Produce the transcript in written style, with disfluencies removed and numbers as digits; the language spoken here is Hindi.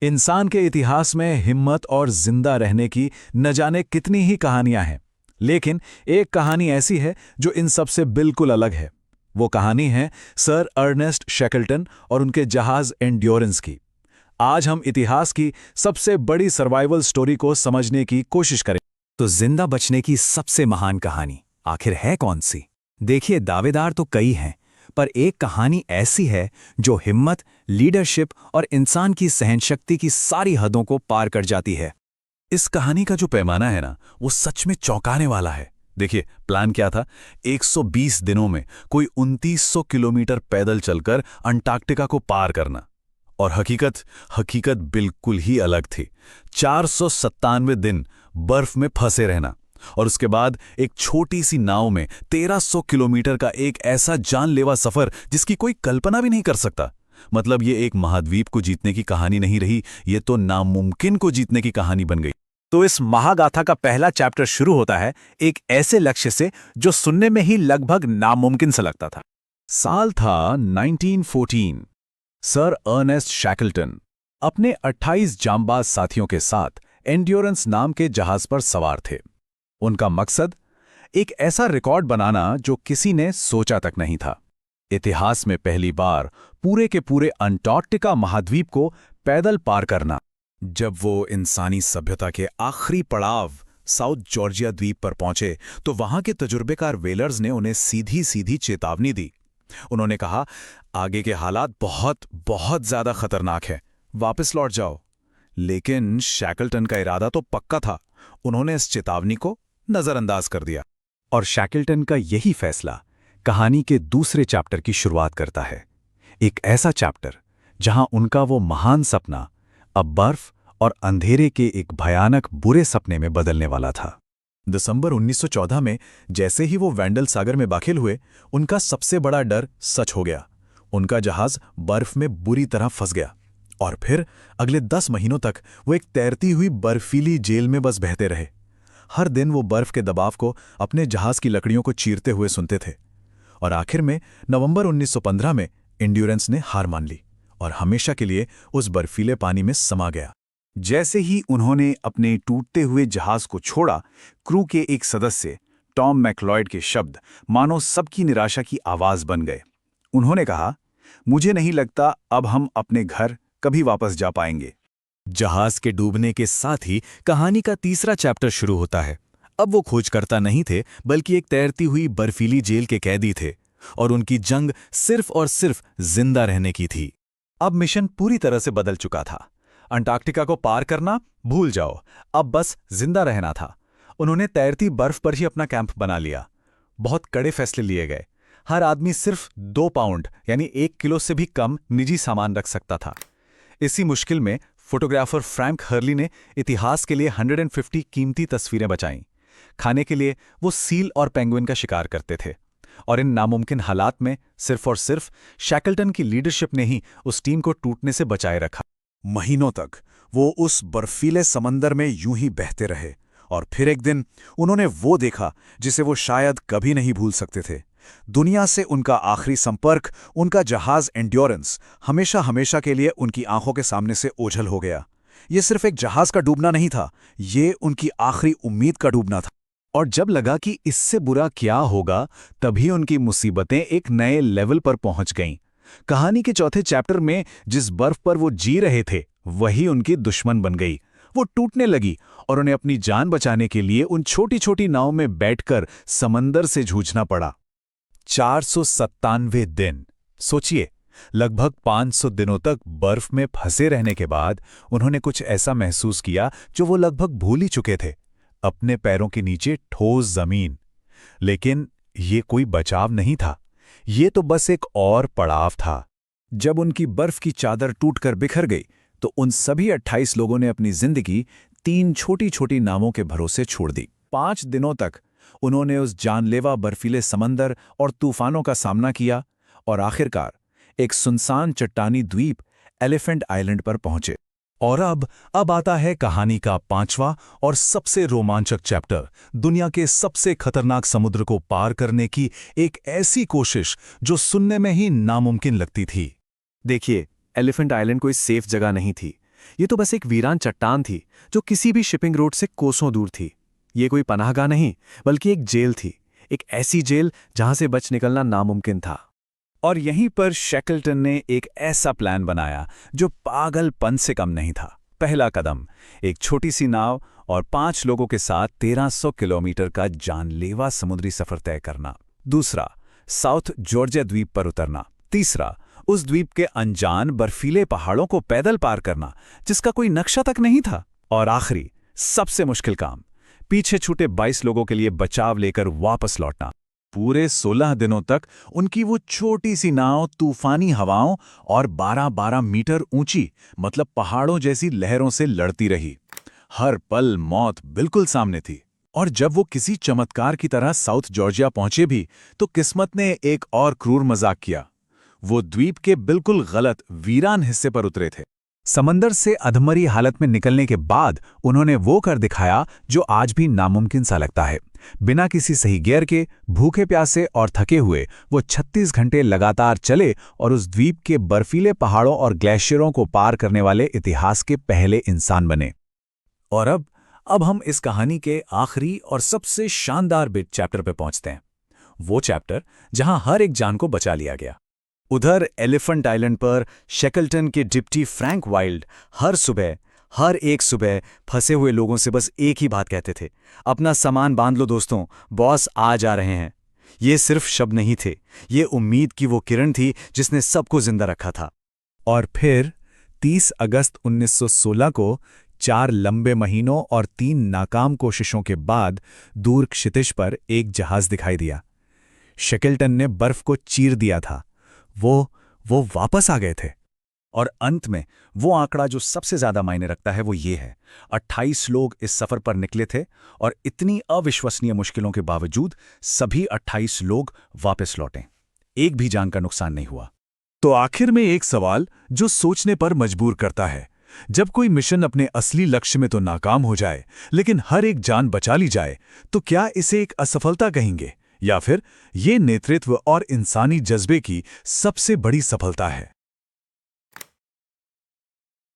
इंसान के इतिहास में हिम्मत और जिंदा रहने की न जाने कितनी ही कहानियां हैं, लेकिन एक कहानी ऐसी है जो इन सब से बिल्कुल अलग है। वो कहानी है सर अर्नेस्ट शैकल्टन और उनके जहाज एंड्योरेंस की। आज हम इतिहास की सबसे बड़ी सर्वाइवल स्टोरी को समझने की कोशिश करें। तो जिंदा बचने की सबसे महान कहानी आखिर है कौन सी? देखिए, दावेदार तो कई हैं, पर एक कहानी ऐसी है जो हिम्मत, लीडरशिप और इंसान की सहनशक्ति की सारी हदों को पार कर जाती है। इस कहानी का जो पैमाना है ना, वो सच में चौंकाने वाला है। देखिए, प्लान क्या था? 120 दिनों में कोई 2900 किलोमीटर पैदल चलकर अंटार्कटिका को पार करना। और हकीकत बिल्कुल ही अलग थी। 497 दिन बर्फ में फंसे रहना, और उसके बाद एक छोटी सी नाव में 1300 किलोमीटर का एक ऐसा जानलेवा सफर जिसकी कोई कल्पना भी नहीं कर सकता। मतलब ये एक महाद्वीप को जीतने की कहानी नहीं रही, ये तो नामुमकिन को जीतने की कहानी बन गई। तो इस महागाथा का पहला चैप्टर शुरू होता है एक ऐसे लक्ष्य से जो सुनने में ही लगभग नामुमकिन सा लगता था। साल था 1914। सर अर्नेस्ट शैकल्टन अपने 28 जांबाज साथियों के साथ एंड्योरेंस नाम के जहाज पर सवार थे। उनका मकसद एक ऐसा रिकॉर्ड बनाना जो किसी ने सोचा तक नहीं था। इतिहास में पहली बार पूरे के पूरे अंटार्कटिका महाद्वीप को पैदल पार करना। जब वो इंसानी सभ्यता के आखिरी पड़ाव साउथ जॉर्जिया द्वीप पर पहुंचे, तो वहां के तजुर्बेकार वेलर्स ने उन्हें सीधी सीधी चेतावनी दी। उन्होंने कहा, आगे के हालात बहुत बहुत ज्यादा खतरनाक हैं, वापस लौट जाओ। लेकिन शैकल्टन का इरादा तो पक्का था। उन्होंने इस चेतावनी को नजरअंदाज कर दिया। और शैकल्टन का यही फैसला कहानी के दूसरे चैप्टर की शुरुआत करता है। एक ऐसा चैप्टर जहां उनका वो महान सपना अब बर्फ और अंधेरे के एक भयानक बुरे सपने में बदलने वाला था। दिसंबर 1914 में जैसे ही वो वेंडल सागर में दाखिल हुए, उनका सबसे बड़ा डर सच हो गया। उनका जहाज बर्फ में बुरी तरह फंस गया, और फिर अगले 10 महीनों तक वो एक तैरती हुई बर्फीली जेल में बस बहते रहे। हर दिन वो बर्फ के दबाव को अपने जहाज की लकड़ियों को चीरते हुए सुनते थे। और आखिर में नवंबर 1915 में एंड्योरेंस ने हार मान ली और हमेशा के लिए उस बर्फीले पानी में समा गया। जैसे ही उन्होंने अपने टूटते हुए जहाज को छोड़ा, क्रू के एक सदस्य टॉम मैकलॉयड के शब्द मानो सबकी निराशा की आवाज बन गए। उन्होंने कहा, मुझे नहीं लगता अब हम अपने घर कभी वापस जा पाएंगे। जहाज के डूबने के साथ ही कहानी का तीसरा चैप्टर शुरू होता है। अब वो खोजकर्ता नहीं थे, बल्कि एक तैरती हुई बर्फीली जेल के कैदी थे, और उनकी जंग सिर्फ और सिर्फ जिंदा रहने की थी। अब मिशन पूरी तरह से बदल चुका था। अंटार्कटिका को पार करना भूल जाओ, अब बस जिंदा रहना था। उन्होंने तैरती बर्फ पर ही अपना कैंप बना लिया। बहुत कड़े फैसले लिए गए। हर आदमी सिर्फ 2 पाउंड यानी 1 किलो से भी कम निजी सामान रख सकता था। इसी मुश्किल में फोटोग्राफर फ्रैंक हर्ली ने इतिहास के लिए 150 कीमती तस्वीरें बचाईं। खाने के लिए वो सील और पेंगुइन का शिकार करते थे। और इन नामुमकिन हालात में सिर्फ और सिर्फ शैकल्टन की लीडरशिप ने ही उस टीम को टूटने से बचाए रखा। महीनों तक वो उस बर्फीले समंदर में यूं ही बहते रहे, और फिर एक दिन उन्होंने वो देखा जिसे वो शायद कभी नहीं भूल सकते थे। दुनिया से उनका आखिरी संपर्क, उनका जहाज एंड्योरेंस, हमेशा हमेशा के लिए उनकी आंखों के सामने से ओझल हो गया। ये सिर्फ एक जहाज का डूबना नहीं था, ये उनकी आखिरी उम्मीद का डूबना था। और जब लगा कि इससे बुरा क्या होगा, तभी उनकी मुसीबतें एक नए लेवल पर पहुंच गईं। कहानी के चौथे चैप्टर में जिस बर्फ पर वो जी रहे थे, वही उनकी दुश्मन बन गई। वो टूटने लगी, और उन्हें अपनी जान बचाने के लिए उन छोटी छोटी नाव में बैठकर समंदर से जूझना पड़ा। 497 दिन, सोचिए, लगभग 500 दिनों तक बर्फ में फंसे रहने के बाद उन्होंने कुछ ऐसा महसूस किया जो वो लगभग भूल ही चुके थे, अपने पैरों के नीचे ठोस जमीन। लेकिन ये कोई बचाव नहीं था, ये तो बस एक और पड़ाव था। जब उनकी बर्फ की चादर टूटकर बिखर गई, तो उन सभी 28 लोगों ने अपनी जिंदगी 3 छोटी छोटी नावों के भरोसे छोड़ दी। 5 दिनों तक उन्होंने उस जानलेवा बर्फीले समंदर और तूफानों का सामना किया, और आखिरकार एक सुनसान चट्टानी द्वीप एलिफेंट आइलैंड पर पहुंचे। और अब आता है कहानी का 5वां और सबसे रोमांचक चैप्टर, दुनिया के सबसे खतरनाक समुद्र को पार करने की एक ऐसी कोशिश जो सुनने में ही नामुमकिन लगती थी। देखिए, एलिफेंट आइलैंड कोई सेफ जगह नहीं थी। ये तो बस एक वीरान चट्टान थी जो किसी भी शिपिंग रूट से कोसों दूर थी। ये कोई पनाहगाह नहीं, बल्कि एक जेल थी, एक ऐसी जेल जहां से बच निकलना नामुमकिन था। और यहीं पर शैकल्टन ने एक ऐसा प्लान बनाया जो पागलपन से कम नहीं था। पहला कदम, एक छोटी सी नाव और 5 लोगों के साथ 1300 किलोमीटर का जानलेवा समुद्री सफर तय करना। दूसरा, साउथ जॉर्जिया द्वीप पर उतरना। तीसरा, उस द्वीप के अनजान बर्फीले पहाड़ों को पैदल पार करना जिसका कोई नक्शा तक नहीं था। और आखिरी, सबसे मुश्किल काम, पीछे छूटे 22 लोगों के लिए बचाव लेकर वापस लौटना। पूरे 16 दिनों तक उनकी वो छोटी सी नाव तूफानी हवाओं और 12-12 मीटर ऊंची, मतलब पहाड़ों जैसी लहरों से लड़ती रही। हर पल मौत बिल्कुल सामने थी। और जब वो किसी चमत्कार की तरह साउथ जॉर्जिया पहुंचे भी, तो किस्मत ने एक और क्रूर मजाक किया। वो द्वीप के बिल्कुल गलत वीरान हिस्से पर उतरे थे। समंदर से अधमरी हालत में निकलने के बाद उन्होंने वो कर दिखाया जो आज भी नामुमकिन सा लगता है। बिना किसी सही गियर के, भूखे प्यासे और थके हुए वो 36 घंटे लगातार चले और उस द्वीप के बर्फीले पहाड़ों और ग्लेशियरों को पार करने वाले इतिहास के पहले इंसान बने। और अब हम इस कहानी के आखिरी और सबसे शानदार बिट चैप्टर पे पहुंचते हैं। वो चैप्टर जहां हर एक जान को बचा लिया गया। उधर एलिफेंट आइलैंड पर शैकल्टन के डिप्टी फ्रैंक वाइल्ड हर एक सुबह फंसे हुए लोगों से बस एक ही बात कहते थे, अपना सामान बांध लो दोस्तों, बॉस आ जा रहे हैं। ये सिर्फ शब्द नहीं थे, ये उम्मीद की वो किरण थी जिसने सबको जिंदा रखा था। और फिर 30 अगस्त 1916 को 4 लंबे महीनों और 3 नाकाम कोशिशों के बाद दूर क्षितिज पर एक जहाज दिखाई दिया। शैकल्टन ने बर्फ को चीर दिया था। वो वापस आ गए थे। और अंत में वो आंकड़ा जो सबसे ज्यादा मायने रखता है वो ये है, 28 लोग इस सफर पर निकले थे और इतनी अविश्वसनीय मुश्किलों के बावजूद सभी 28 लोग वापस लौटे। एक भी जान का नुकसान नहीं हुआ। तो आखिर में एक सवाल जो सोचने पर मजबूर करता है, जब कोई मिशन अपने असली लक्ष्य में तो नाकाम हो जाए लेकिन हर एक जान बचा ली जाए, तो क्या इसे एक असफलता कहेंगे या फिर ये नेतृत्व और इंसानी जज्बे की सबसे बड़ी सफलता है?